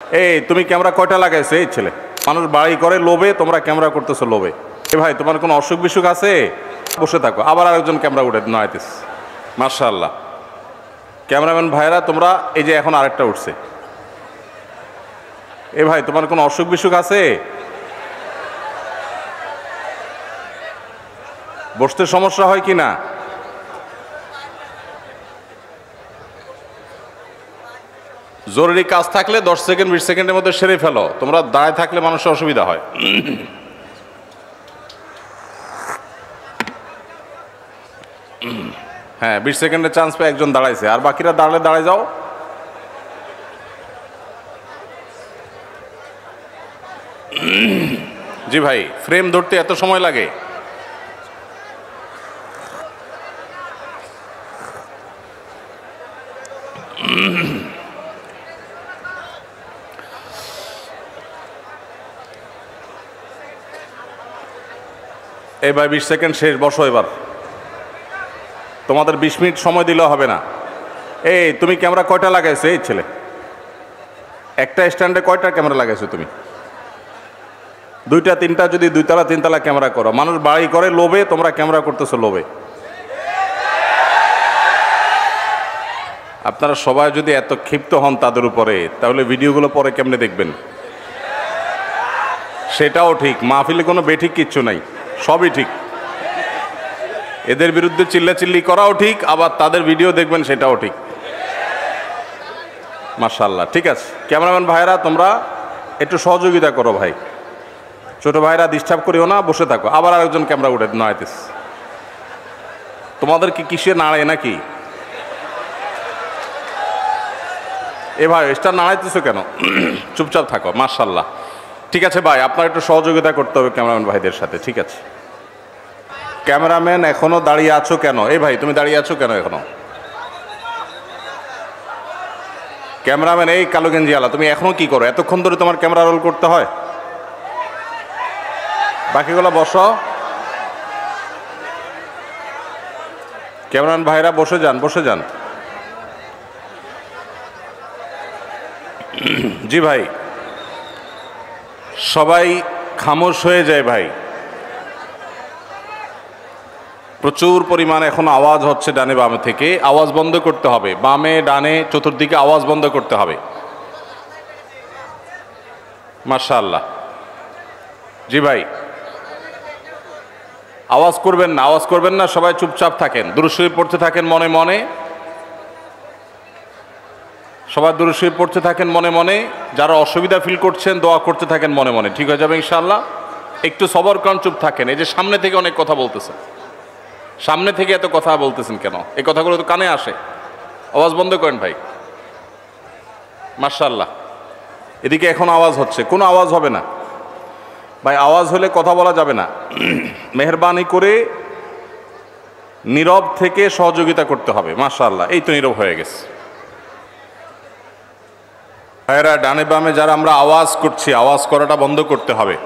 এই তুমি ক্যামেরা কয়টা লাগাইছো? এই ছেলে মানুষ বাড়ি করে লোভে, তোমরা ক্যামেরা করতেছো লোভে। এ ভাই তোমার কোনো অসুখ বিসুখ আছে? বসে থাকো। আবার আরেকজন ক্যামেরা উঠে নাইতেস। মাশাআল্লাহ। ক্যামেরাম্যান ভাইরা তোমরা এই যে এখন আরেকটা উঠছে। এ ভাই তোমার কোনো অসুখ বিসুখ আছে? বসতে সমস্যা হয় কি না? জরুরি কাজ থাকলে 10 সেকেন্ড 20 সেকেন্ডের মধ্যে সেরে ফেলো। তোমরা দাঁড়ায় থাকলে মানুষের অসুবিধা হয়। হ্যাঁ, 20 সেকেন্ডের চান্স পেয়ে একজন দাঁড়াইছে, আর বাকিরা দাঁড়ালে দাঁড়ায় যাও। জি ভাই, ফ্রেম ধরতে এত সময় লাগে? এবার 20 সেকেন্ড শেষ, বসো এবার। তোমাদের 20 মিনিট সময় দিলেও হবে না। এই তুমি ক্যামেরা কয়টা লাগাইছো? এই ছেলে একটা স্ট্যান্ডে কয়টা ক্যামেরা লাগাইছো তুমি? দুইটা তিনটা, যদি দুইতলা তিনতলা ক্যামেরা করো। মানুষ বাড়ি করে লোভে, তোমরা ক্যামেরা করতেছো লোভে। আপনারা সবাই যদি এত ক্ষিপ্ত হন তাদের উপরে, তাহলে ভিডিওগুলো পরে কেমনে দেখবেন? সেটাও ঠিক, মাহফিলে কোনো বেঠিক কিচ্ছু নাই, সবই ঠিক। এদের বিরুদ্ধে চিল্লাচিল্লি করাও ঠিক, আবার তাদের ভিডিও দেখবেন সেটাও ঠিক। মাশাআল্লাহ, ঠিক আছে। ক্যামেরাম্যান ভাইরা তোমরা একটু সহযোগিতা করো ভাই। ছোট ভাইরা ডিস্টার্ব করিও না, বসে থাকো। আবার আরেকজন ক্যামেরা উঠে নাড়াইতেস। তোমাদের কি কিসে নাড়ায় নাকি? এ ভাই স্টার নাড়াইতেছো কেন? চুপচাপ থাকো। মাশাআল্লাহ, ঠিক আছে ভাই, আপনার একটু সহযোগিতা করতে হবে ক্যামেরাম্যান ভাইদের সাথে, ঠিক আছে? ক্যামেরাম্যান এখনো দাঁড়িয়ে আছো কেন? এই ভাই তুমি দাঁড়িয়ে আছো কেন এখনো? ক্যামেরাম্যান, এই কালো গেঞ্জি আলা, তুমি এখনো কি করো? এতক্ষণ ধরে তোমার ক্যামেরা রোল করতে হয়? বাকিগুলো বসো। ক্যামেরাম্যান ভাইরা বসে যান, বসে যান। জি ভাই, সবাই খামোশ হয়ে যায় ভাই। প্রচুর পরিমাণে এখন আওয়াজ হচ্ছে ডানে বামে থেকে। আওয়াজ বন্ধ করতে হবে, বামে ডানে চতুর্দিকে আওয়াজ বন্ধ করতে হবে। মাশাআল্লাহ। জি ভাই, আওয়াজ করবেন না, আওয়াজ করবেন না, সবাই চুপচাপ থাকেন, দুরূদ শরীফ পড়তে থাকেন মনে মনে। সবাই দুরূদ শরীফ পড়তে থাকেন মনে মনে। যারা অসুবিধা ফিল করছেন দোয়া করতে থাকেন মনে মনে, ঠিক হয়ে যাবে ইনশাআল্লাহ। একটু সবর করেন, চুপ থাকেন। এই যে সামনে থেকে অনেক কথা বলতেছেন, সামনে থেকে এত কথা বলতেছেন কেন? এই কথাগুলো তো কানে আসে। আওয়াজ বন্ধ করেন ভাই। মাশাআল্লাহ, এদিকে এখন আওয়াজ হচ্ছে, কোনো আওয়াজ হবে না ভাই। আওয়াজ হলে কথা বলা যাবে না। মেহেরবানি করে নীরব থেকে সহযোগিতা করতে হবে। মাশাআল্লাহ, এই তো নীরব হয়ে গেছে। ভাইরা ডানে বামে যারা আমরা আওয়াজ করছি, আওয়াজ করাটা বন্ধ করতে হবে।